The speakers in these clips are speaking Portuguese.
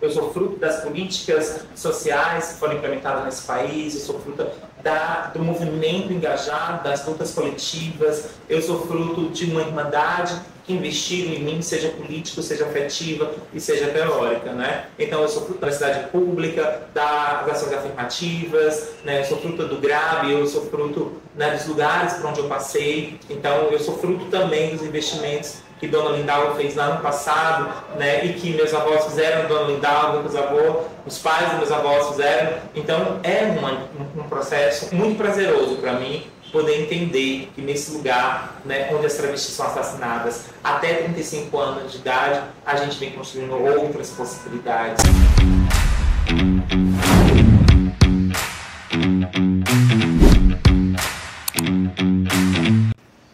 eu sou fruto das políticas sociais que foram implementadas nesse país, eu sou fruto do movimento engajado, das lutas coletivas, eu sou fruto de uma irmandade que investiram em mim, seja político, seja afetiva e seja teórica, né? Então eu sou fruto da universidade pública, das ações afirmativas, né? Eu sou fruto do GRAB, eu sou fruto, né, dos lugares por onde eu passei, então eu sou fruto também dos investimentos que Dona Lindalva fez lá no passado, né, e que meus avós fizeram, Dona Lindalva, meus avós, os pais dos meus avós fizeram. Então é um processo muito prazeroso para mim poder entender que nesse lugar, né, onde as travestis são assassinadas até 35 anos de idade, a gente vem construindo outras possibilidades.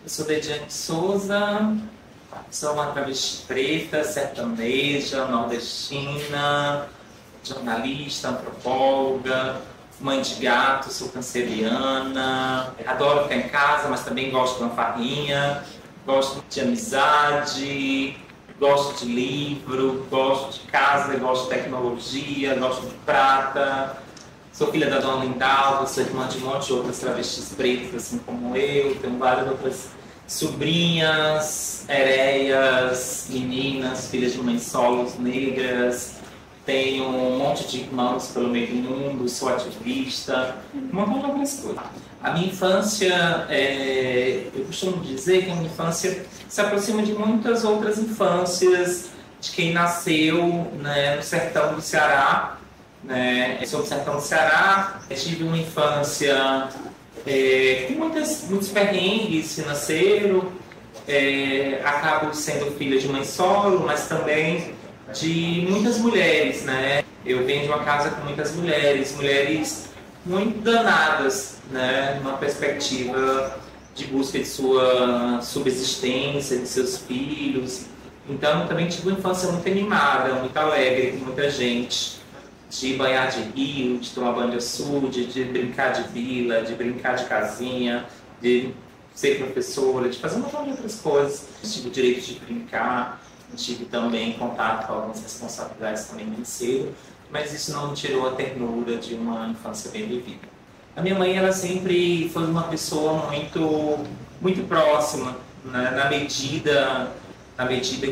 Eu sou Dediane Souza, sou uma travesti preta, sertaneja, nordestina, jornalista, antropóloga, mãe de gato, sou canceriana, adoro ficar em casa, mas também gosto de uma farrinha, gosto de amizade, gosto de livro, gosto de casa, gosto de tecnologia, gosto de prata. Sou filha da Dona Lindalva, sou irmã de um monte de outras travestis pretas, assim como eu, tenho várias outras sobrinhas, hereias, meninas, filhas de mães solos negras. Tenho um monte de irmãos pelo meio do mundo, sou ativista, uma monte de outras coisas. A minha infância, eu costumo dizer que a minha infância se aproxima de muitas outras infâncias de quem nasceu, né, no sertão do Ceará. Né? Eu sou do sertão do Ceará, tive uma infância com muitos perrengues financeiros, acabo sendo filha de mãe solo, mas também de muitas mulheres, né? Eu venho de uma casa com muitas mulheres muito danadas, né? Numa perspectiva de busca de sua subsistência, de seus filhos. Então, também tive uma infância muito animada, muito alegre, com muita gente. De banhar de rio, de tomar banho de açude, de brincar de vila, de brincar de casinha, de ser professora, de fazer uma monte de outras coisas. Tive o direito de brincar, tive também contato com algumas responsabilidades também muito cedo, mas isso não me tirou a ternura de uma infância bem vivida. A minha mãe, ela sempre foi uma pessoa muito próxima, né? na medida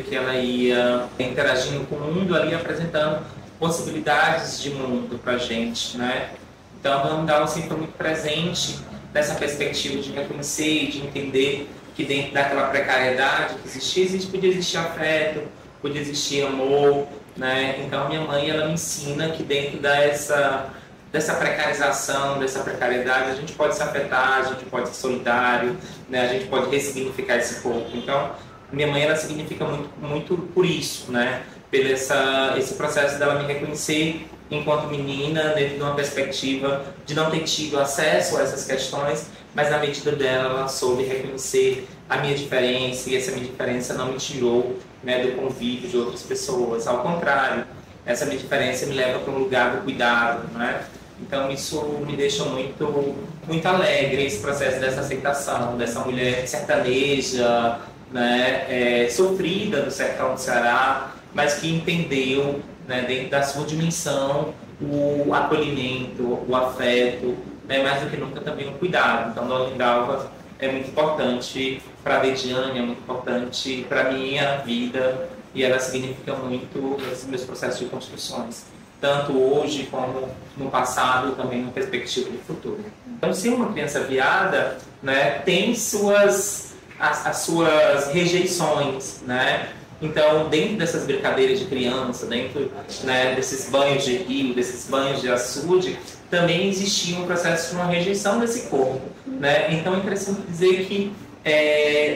que ela ia interagindo com o mundo, ela ia apresentando possibilidades de mundo para a gente, né? Então, a Dona Lindalva sempre foi muito presente nessa perspectiva de reconhecer e de entender que dentro daquela precariedade que existia, podia existir afeto, podia existir amor, né? Então, minha mãe, ela me ensina que dentro dessa precarização, dessa precariedade, a gente pode se afetar, a gente pode ser solidário, né? A gente pode ressignificar esse corpo. Então, minha mãe, ela significa muito por isso, né? Pelo esse processo dela me reconhecer enquanto menina, dentro de uma perspectiva de não ter tido acesso a essas questões, mas na medida dela, ela soube reconhecer a minha diferença, e essa minha diferença não me tirou, né, do convívio de outras pessoas. Ao contrário, essa minha diferença me leva para um lugar do cuidado, né? Então isso me deixa muito alegre, esse processo dessa aceitação, dessa mulher sertaneja, né, sofrida do sertão do Ceará, mas que entendeu, né, dentro da sua dimensão, o acolhimento, o afeto, né, mais do que nunca também o cuidado. Então, Dona Lindalva é muito importante para a Dediane, é muito importante para a minha vida, e ela significa muito nos meus processos de construções, tanto hoje como no passado, também na perspectiva de futuro. Então, ser uma criança viada, né, tem as suas rejeições, né? Então, dentro dessas brincadeiras de criança, dentro, né, desses banhos de rio, desses banhos de açude, também existia um processo de uma rejeição desse corpo, né? Então, é interessante dizer que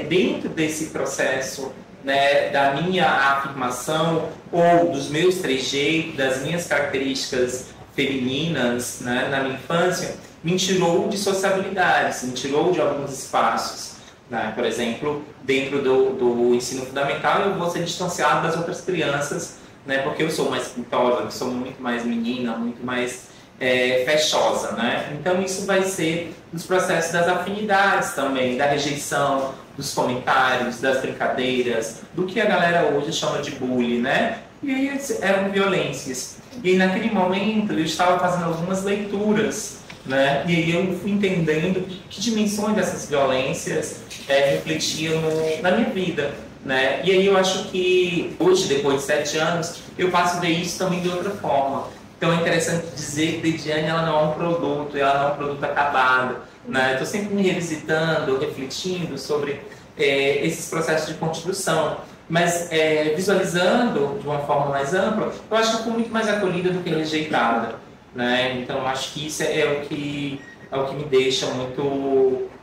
dentro desse processo, né, da minha afirmação ou dos meus trejeitos, das minhas características femininas, né, na minha infância, me tirou de sociabilidades, me tirou de alguns espaços. Por exemplo, dentro do ensino fundamental, eu vou ser distanciado das outras crianças, né, porque eu sou mais pintosa, eu sou muito mais menina, muito mais fechosa, né? Então, isso vai ser nos processos das afinidades também, da rejeição, dos comentários, das brincadeiras, do que a galera hoje chama de bullying, né? E aí eram violências. E aí, naquele momento, eu estava fazendo algumas leituras, né? E aí eu fui entendendo que dimensões dessas violências refletiam na minha vida, né? E aí eu acho que hoje, depois de 7 anos, eu passo a ver isso também de outra forma. Então é interessante dizer que Lidiane, ela não é um produto, ela não é um produto acabado, né? Estou sempre me revisitando, refletindo sobre esses processos de construção, mas visualizando de uma forma mais ampla, eu acho que eu fui muito mais acolhida do que rejeitada, né? Então eu acho que isso é o que me deixa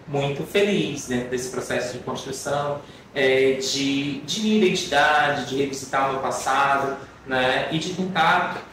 muito feliz dentro desse processo de construção, de minha identidade, de revisitar o meu passado, né, e de tentar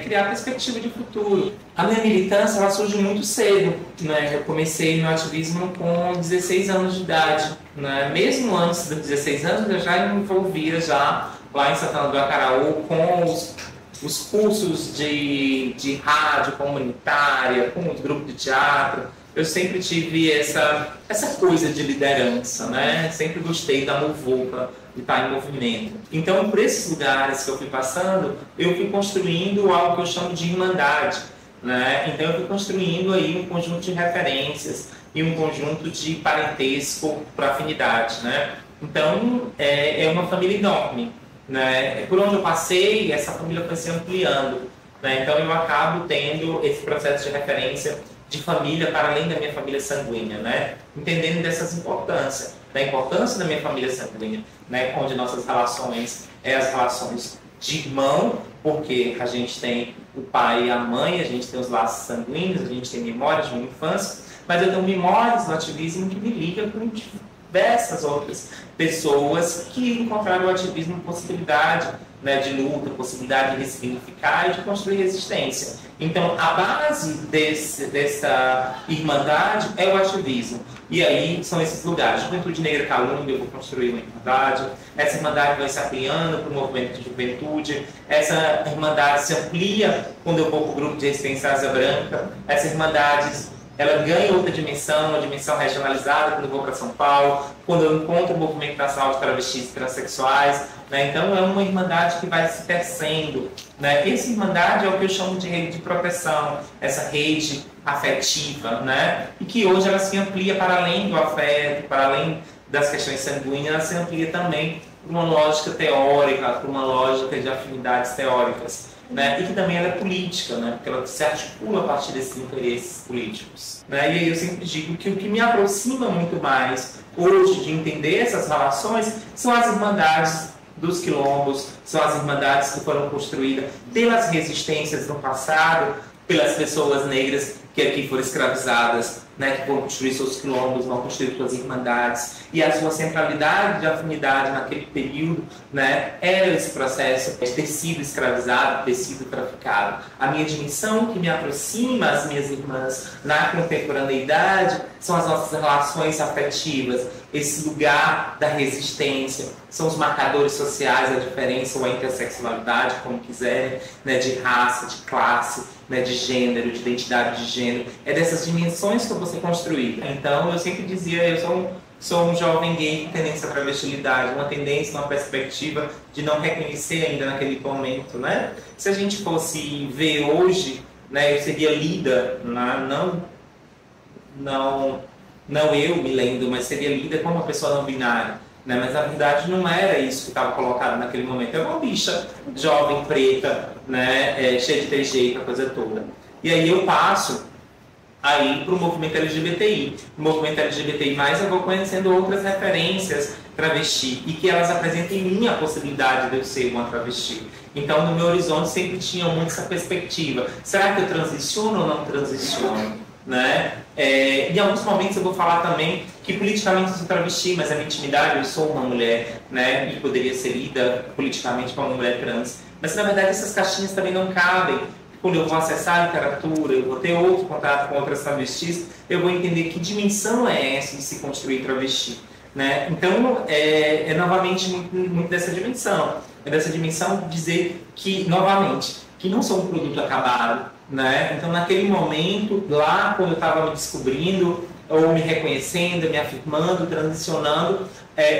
criar perspectiva de futuro. A minha militância, ela surge muito cedo, né? Eu comecei meu ativismo com 16 anos de idade, né? Mesmo antes dos 16 anos, eu já me envolvia já lá em Santana do Acaraú com os cursos de rádio comunitária, com os grupos de teatro. Eu sempre tive essa coisa de liderança, né? Sempre gostei da muvuca, de estar em movimento. Então, por esses lugares que eu fui passando, eu fui construindo algo que eu chamo de irmandade, né? Então, eu fui construindo aí um conjunto de referências e um conjunto de parentesco para afinidade, né? Então, é uma família enorme, né? Por onde eu passei, essa família foi se ampliando, né? Então, eu acabo tendo esse processo de referência de família para além da minha família sanguínea, né? Entendendo dessas importâncias, da importância da minha família sanguínea, né? Onde nossas relações as relações de irmão, porque a gente tem o pai e a mãe, a gente tem os laços sanguíneos, a gente tem memórias de uma infância, mas eu tenho memórias do ativismo que me liga com diversas outras pessoas que encontraram o ativismo possibilidade, né, de luta, possibilidade de ressignificar e de construir resistência. Então, a base dessa irmandade é o ativismo. E aí são esses lugares. Juventude Negra Calunga, eu vou construir uma irmandade. Essa irmandade vai se ampliando para o movimento de juventude. Essa irmandade se amplia quando eu vou para o grupo de resistência Asa Branca. Essa irmandade, ela ganha outra dimensão, uma dimensão regionalizada quando eu vou para São Paulo, quando eu encontro o movimento nacional de travestis e transexuais, né? Então é uma irmandade que vai se tecendo, né? Essa irmandade é o que eu chamo de rede de proteção, essa rede afetiva, né? E que hoje ela se amplia para além do afeto, para além das questões sanguíneas, ela se amplia também para uma lógica teórica, para uma lógica de afinidades teóricas, né? E que também ela é política, né? Porque ela se articula a partir desses interesses políticos, né? E aí eu sempre digo que o que me aproxima muito mais hoje de entender essas relações são as irmandades dos quilombos, são as irmandades que foram construídas pelas resistências no passado, pelas pessoas negras que aqui foram escravizadas, né, que vão construir seus quilombos, vão construir suas irmandades, e a sua centralidade de afinidade naquele período, né, era esse processo de ter sido escravizado, ter sido traficado. A minha dimensão que me aproxima às minhas irmãs na contemporaneidade são as nossas relações afetivas, esse lugar da resistência, são os marcadores sociais, a diferença ou a intersexualidade, como quiserem, né, de raça, de classe, né, de gênero, de identidade de gênero. É dessas dimensões que eu vou ser construída. Então, eu sempre dizia, eu sou um jovem gay com tendência à travestilidade, uma tendência, uma perspectiva de não reconhecer ainda naquele momento, né? Se a gente fosse ver hoje, né, eu seria lida, não eu me lendo, mas seria lida como uma pessoa não binária. Né? Mas na verdade não era isso que estava colocado naquele momento. Era uma bicha jovem, preta, né? Cheia de trejeito, a coisa toda. E aí eu passo aí para o movimento LGBTI. No movimento LGBTI+, eu vou conhecendo outras referências travesti e que elas apresentam em mim a possibilidade de eu ser uma travesti. Então, no meu horizonte sempre tinha muito essa perspectiva. Será que eu transiciono ou não transiciono? Né? Em alguns momentos eu vou falar também que politicamente eu sou travesti, mas a minha intimidade eu sou uma mulher, né? E poderia ser lida politicamente como uma mulher trans. Mas na verdade essas caixinhas também não cabem. Quando eu vou acessar a literatura, eu vou ter outro contato com outras travestis, eu vou entender que dimensão é essa de se construir travesti. Né? Então, é novamente muito dessa dimensão. É dessa dimensão de dizer que, novamente, que não sou um produto acabado. Né? Então, naquele momento, lá quando eu estava me descobrindo, ou me reconhecendo, me afirmando, transicionando,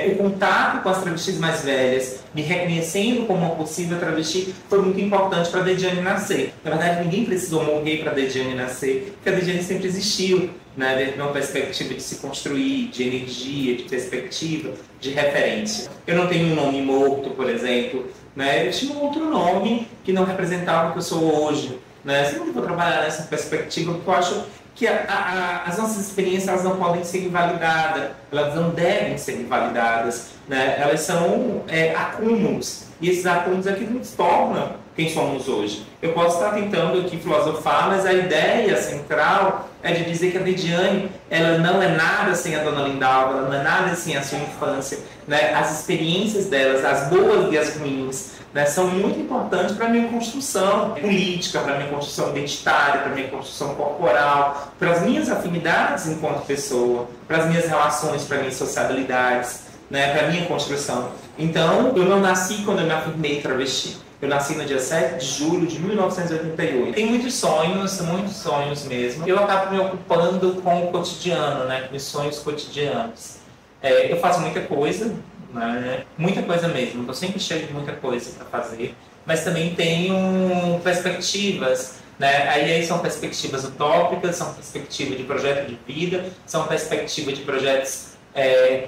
o contato com as travestis mais velhas me reconhecendo como uma possível travesti, foi muito importante para a Dejiane nascer. Na verdade, ninguém precisou morrer para a Dejiane nascer, porque a Dejiane sempre existiu, né, dentro de uma perspectiva de se construir, de energia, de perspectiva, de referência. Eu não tenho um nome morto, por exemplo, né, eu tinha um outro nome que não representava o que eu sou hoje. Né? Eu sempre vou trabalhar nessa perspectiva, porque eu acho que as nossas experiências elas não podem ser invalidadas, elas não devem ser invalidadas, né? Elas são acúmulos, e esses acúmulos é que nos tornam quem somos hoje. Eu posso estar tentando aqui filosofar, mas a ideia central é de dizer que a Dejiane, ela não é nada sem a Dona Lindalva, ela não é nada sem a sua infância, né? As experiências delas, as boas e as ruins, né, são muito importantes para a minha construção política, para a minha construção identitária, para a minha construção corporal, para as minhas afinidades enquanto pessoa, para as minhas relações, para as minhas sociabilidades, né, para a minha construção. Então, eu não nasci quando eu me afirmei travesti. Eu nasci no dia 7 de julho de 1988. Tenho muitos sonhos mesmo. Eu acabo me ocupando com o cotidiano, né, com os sonhos cotidianos. Eu faço muita coisa, né? Muita coisa mesmo, estou sempre cheio de muita coisa para fazer, mas também tenho perspectivas, né? Aí são perspectivas utópicas, são perspectivas de projeto de vida, são perspectivas de projetos,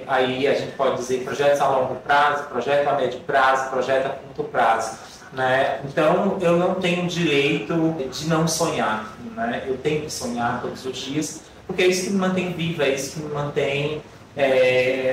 aí a gente pode dizer projetos a longo prazo, projeto a médio prazo, projeto a curto prazo, né? Então eu não tenho direito de não sonhar, né? Eu tenho que sonhar todos os dias, porque é isso que me mantém viva, é isso que me mantém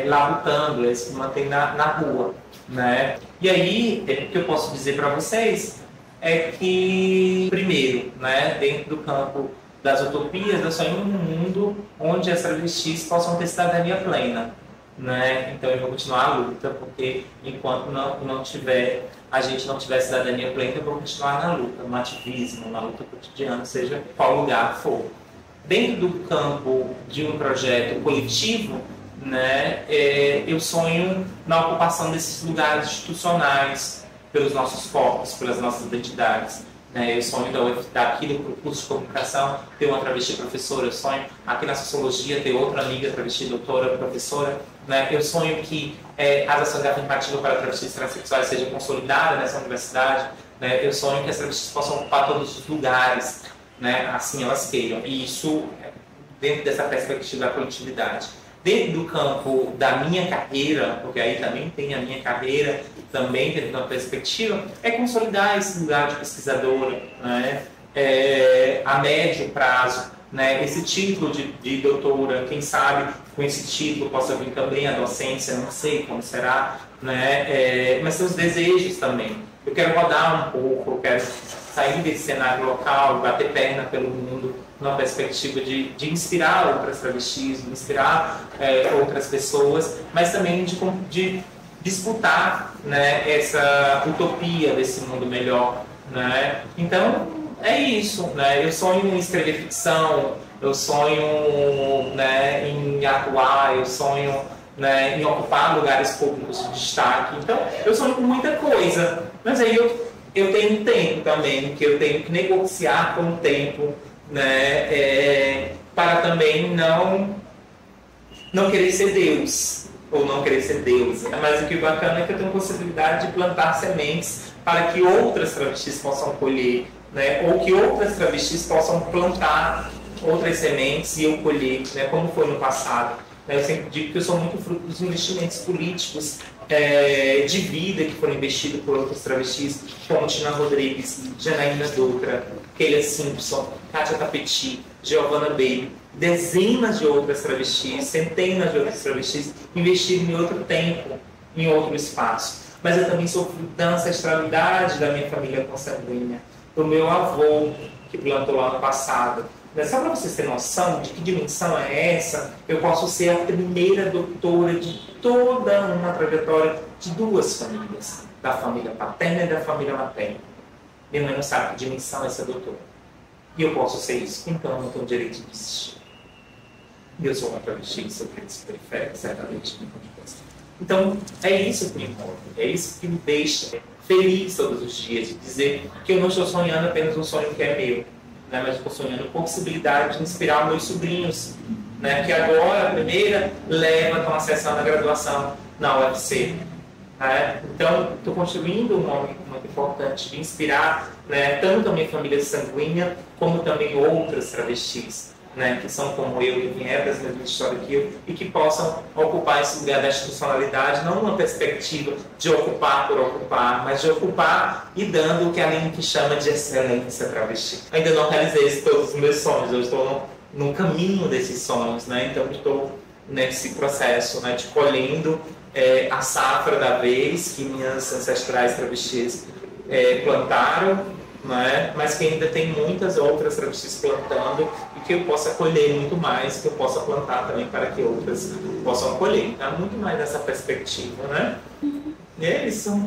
lá lutando, é isso que me mantém na rua, né? E aí, o que eu posso dizer para vocês é que, primeiro, né, dentro do campo das utopias, eu sonho num mundo onde as travestis possam ter cidadania plena, né? Então eu vou continuar a luta, porque enquanto a gente não tiver cidadania plena, eu vou continuar na luta, no ativismo, na luta cotidiana, seja qual lugar for. Dentro do campo de um projeto coletivo, né, eu sonho na ocupação desses lugares institucionais pelos nossos corpos, pelas nossas identidades. Né? Eu sonho daqui do curso de comunicação ter uma travesti professora, eu sonho aqui na sociologia ter outra amiga travesti doutora professora. Né? Eu sonho que as ações afirmativas para travestis transexuais sejam consolidadas nessa universidade. Né? Eu sonho que as travestis possam ocupar todos os lugares, né? Assim elas queiram. E isso dentro dessa perspectiva da coletividade. Dentro do campo da minha carreira, porque aí também tem a minha carreira, também dentro da perspectiva, é consolidar esse lugar de pesquisadora, né? A médio prazo, né? Esse título de doutora, quem sabe com esse título possa vir também a docência, não sei como será, né? Mas seus desejos também. Eu quero rodar um pouco, eu quero sair desse cenário local, bater perna pelo mundo, numa perspectiva de inspirar outras travestis, de inspirar outras pessoas, mas também de disputar, né, essa utopia desse mundo melhor. Né? Então, é isso. Né? Eu sonho em escrever ficção, eu sonho, né, em atuar, eu sonho, né, em ocupar lugares públicos de destaque. Então, eu sonho com muita coisa, mas aí eu tenho um tempo também, que eu tenho que negociar com o tempo, né, para também não querer ser Deus, ou não querer ser deusa. Mas o que é bacana é que eu tenho possibilidade de plantar sementes para que outras travestis possam colher, né, ou que outras travestis possam plantar outras sementes e eu colher, né, como foi no passado. Eu sempre digo que eu sou muito fruto dos investimentos políticos de vida que foram investidos por outros travestis, como Tina Rodrigues, Janaína Dutra, Keila Simpson, Kátia Tapeti, Giovanna Baby, dezenas de outras travestis, centenas de outras travestis investiram em outro tempo, em outro espaço. Mas eu também sou fruto da ancestralidade da minha família consanguínea, do meu avô, que plantou lá no passado. Só para vocês terem noção de que dimensão é essa, eu posso ser a primeira doutora de toda uma trajetória de duas famílias, da família paterna e da família materna. Minha mãe não sabe que dimensão é essa doutora. E eu posso ser isso, então eu não tenho direito de existir. E eu sou uma travesti, sou crítica periférica, certamente. Então, é isso que me move, é isso que me deixa feliz todos os dias, de dizer que eu não estou sonhando apenas um sonho que é meu, né, mas estou sonhando com a possibilidade de inspirar meus sobrinhos, né, que agora, a primeira leva, estão acessando a graduação na UFC. né? Então, estou construindo um nome muito importante de inspirar, né, tanto a minha família sanguínea, como também outras travestis, né, que são como eu, que vieram da mesma história que eu, e que possam ocupar esse lugar da institucionalidade, não numa perspectiva de ocupar por ocupar, mas de ocupar e dando o que a Aline chama de excelência travesti. Ainda não realizei todos os meus sonhos, eu estou no caminho desses sonhos, né? Então, estou nesse processo, né, de colhendo a safra da vez que minhas ancestrais travestis plantaram, né, mas que ainda tem muitas outras travestis plantando e que eu possa colher muito mais, que eu possa plantar também para que outras possam colher. Então, muito mais nessa perspectiva, né? E é isso.